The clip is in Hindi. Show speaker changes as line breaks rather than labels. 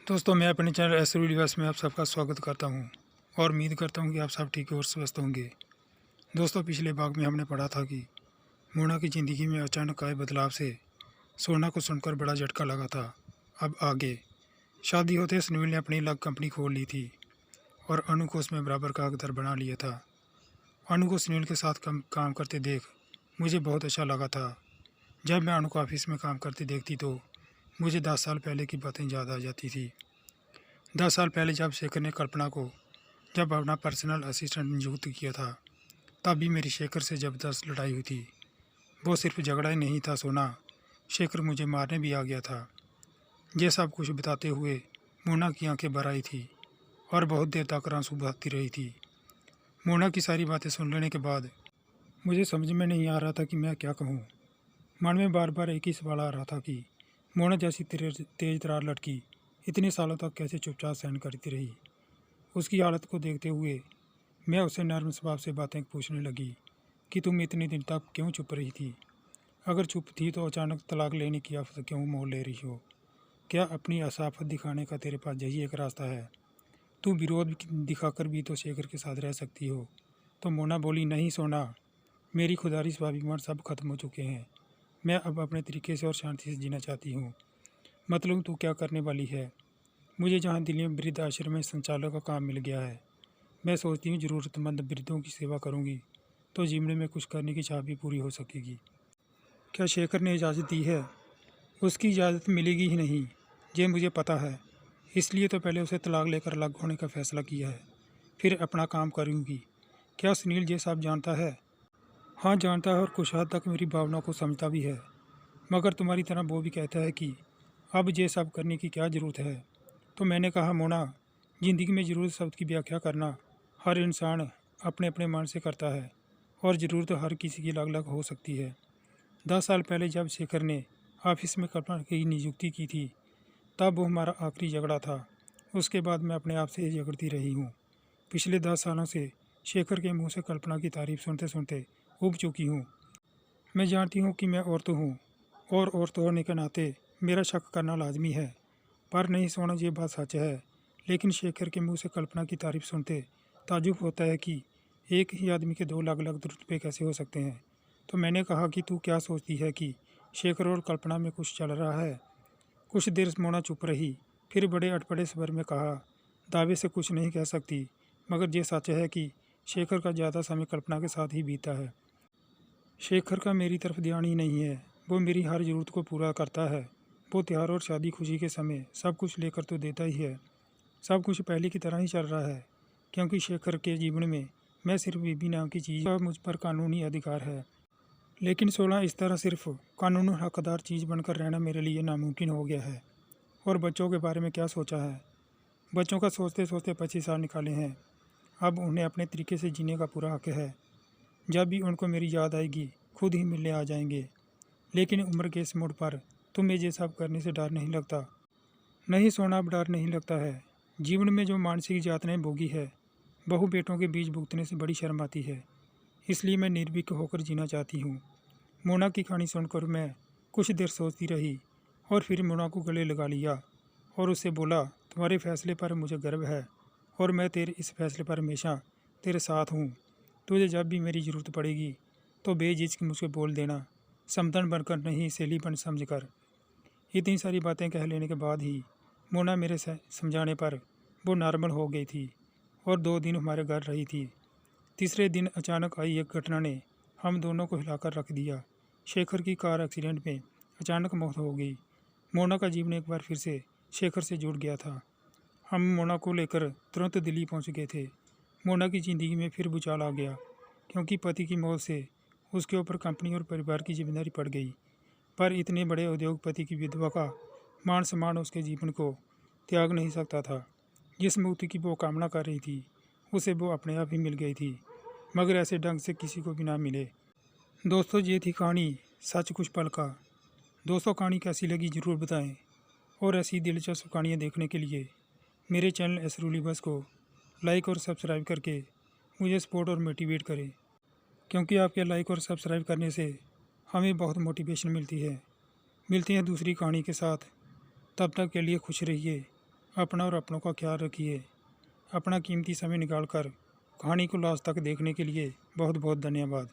दोस्तों, मैं अपने चैनल एसरू यूनिवर्स में आप सबका स्वागत करता हूं और उम्मीद करता हूं कि आप सब ठीक और स्वस्थ होंगे। दोस्तों, पिछले भाग में हमने पढ़ा था कि मोना की ज़िंदगी में अचानक आए बदलाव से सोना को सुनकर बड़ा झटका लगा था। अब आगे शादी होते सुनील ने अपनी अलग कंपनी खोल ली थी और अनु को उसमें बराबर का हकदार बना लिया था। अनु को सुनील के साथ काम करते देख मुझे बहुत अच्छा लगा था। जब मैं अनु को ऑफिस में काम करते देखती तो मुझे 10 साल पहले की बातें याद आ जाती थी। 10 साल पहले जब शेखर ने कल्पना को जब अपना पर्सनल असिस्टेंट नियुक्त किया था, तब भी मेरी शेखर से ज़बरदस्त लड़ाई हुई थी। वो सिर्फ झगड़ा ही नहीं था सोना, शेखर मुझे मारने भी आ गया था। ये सब कुछ बताते हुए मोना की आंखें भर आई थी और बहुत देर तक आंसू बहाती रही थी। मोना की सारी बातें सुन लेने के बाद मुझे समझ में नहीं आ रहा था कि मैं क्या कहूँ। मन में बार बार एक ही सवाल आ रहा था कि मोना जैसी तेज तरार लड़की इतने सालों तक कैसे चुपचाप सहन करती रही। उसकी हालत को देखते हुए मैं उससे नर्म स्वभाव से बातें पूछने लगी कि तुम इतने दिन तक क्यों चुप रही थी? अगर चुप थी तो अचानक तलाक लेने की आफत क्यों मोल ले रही हो? क्या अपनी असाफत दिखाने का तेरे पास यही एक रास्ता है? तू विरोध दिखाकर भी तो शेखर के साथ रह सकती हो। तो मोना बोली, नहीं सोना, मेरी खुदारी स्वाभिमान सब खत्म हो चुके हैं। मैं अब अपने तरीके से और शांति से जीना चाहती हूँ। मतलब तू क्या करने वाली है? मुझे जहाँ दिल्ली में वृद्ध आश्रम में संचालक का काम मिल गया है। मैं सोचती हूँ ज़रूरतमंद वृद्धों की सेवा करूँगी तो जीवन में कुछ करने की चाह भी पूरी हो सकेगी। क्या शेखर ने इजाज़त दी है? उसकी इजाज़त मिलेगी ही नहीं, ये मुझे पता है। इसलिए तो पहले उसे तलाक लेकर अलग होने का फ़ैसला किया है, फिर अपना काम करूँगी। क्या सुनील ये सब जानता है? हाँ, जानता है और कुछ हद तक मेरी भावना को समझता भी है, मगर तुम्हारी तरह वो भी कहता है कि अब ये सब करने की क्या ज़रूरत है। तो मैंने कहा, मोना, ज़िंदगी में ज़रूरत शब्द की व्याख्या करना हर इंसान अपने अपने मन से करता है और ज़रूरत हर किसी की अलग अलग हो सकती है। 10 साल पहले जब शेखर ने ऑफिस में कल्पना की नियुक्ति की थी, तब वो हमारा आखिरी झगड़ा था। उसके बाद मैं अपने आप से झगड़ती रही हूँ। पिछले 10 सालों से शेखर के मुँह से कल्पना की तारीफ सुनते सुनते ऊब चुकी हूँ। मैं जानती हूँ कि मैं औरत हूँ और औरत होने के नाते मेरा शक करना लाजमी है, पर नहीं सोना, ये बात सच है। लेकिन शेखर के मुंह से कल्पना की तारीफ सुनते ताजुब होता है कि एक ही आदमी के दो अलग अलग रुतबे कैसे हो सकते हैं। तो मैंने कहा कि तू क्या सोचती है कि शेखर और कल्पना में कुछ चल रहा है? कुछ देर मोना चुप रही, फिर बड़े अटपटे स्वर में कहा, दावे से कुछ नहीं कह सकती, मगर ये सच है कि शेखर का ज़्यादा समय कल्पना के साथ ही बीता है। शेखर का मेरी तरफ ध्यान ही नहीं है। वो मेरी हर ज़रूरत को पूरा करता है। वो त्योहार और शादी खुशी के समय सब कुछ लेकर तो देता ही है। सब कुछ पहले की तरह ही चल रहा है, क्योंकि शेखर के जीवन में मैं सिर्फ बीबी नाम की चीज़ का मुझ पर कानूनी अधिकार है। लेकिन 16 इस तरह सिर्फ कानूनी हकदार चीज़ बनकर रहना मेरे लिए नामुमकिन हो गया है। और बच्चों के बारे में क्या सोचा है? बच्चों का सोचते सोचते 25 साल निकाले हैं। अब उन्हें अपने तरीके से जीने का पूरा हक है। जब भी उनको मेरी याद आएगी खुद ही मिलने आ जाएंगे। लेकिन उम्र के इस मोड़ पर तुम्हें ये सब करने से डर नहीं लगता? नहीं सोना, अब डर नहीं लगता है। जीवन में जो मानसिक यातनाएं भोगी है, बहु बेटों के बीच भुगतने से बड़ी शर्म आती है। इसलिए मैं निर्भीक होकर जीना चाहती हूँ। मोना की कहानी सुनकर मैं कुछ देर सोचती रही और फिर मोना को गले लगा लिया और उससे बोला, तुम्हारे फैसले पर मुझे गर्व है और मैं तेरे इस फैसले पर हमेशा तेरे साथ हूँ। तुझे जब भी मेरी ज़रूरत पड़ेगी तो बेझिझक मुझसे बोल देना, समधन बनकर नहीं, सहेलीपन समझकर। इतनी सारी बातें कह लेने के बाद ही मोना मेरे समझाने पर वो नॉर्मल हो गई थी और 2 दिन हमारे घर रही थी। तीसरे दिन अचानक आई एक घटना ने हम दोनों को हिलाकर रख दिया। शेखर की कार एक्सीडेंट में अचानक मौत हो गई। मोना का जीवन एक बार फिर से शेखर से जुड़ गया था। हम मोना को लेकर तुरंत दिल्ली पहुंच गए थे। मोना की ज़िंदगी में फिर भूचाल आ गया, क्योंकि पति की मौत से उसके ऊपर कंपनी और परिवार की जिम्मेदारी पड़ गई। पर इतने बड़े उद्योगपति की विधवा का मान सम्मान उसके जीवन को त्याग नहीं सकता था। जिस मुक्ति की वो कामना कर रही थी उसे वो अपने आप ही मिल गई थी, मगर ऐसे ढंग से किसी को भी ना मिले। दोस्तों, ये थी कहानी सच कुछ पल का। दोस्तों, कहानी कैसी लगी ज़रूर बताएं और ऐसी दिलचस्प कहानियाँ देखने के लिए मेरे चैनल एसरूली बस को लाइक और सब्सक्राइब करके मुझे सपोर्ट और मोटिवेट करें, क्योंकि आपके लाइक और सब्सक्राइब करने से हमें बहुत मोटिवेशन मिलती है। मिलते हैं दूसरी कहानी के साथ, तब तक के लिए खुश रहिए, अपना और अपनों का ख्याल रखिए। अपना कीमती समय निकाल कर कहानी को लास्ट तक देखने के लिए बहुत बहुत धन्यवाद।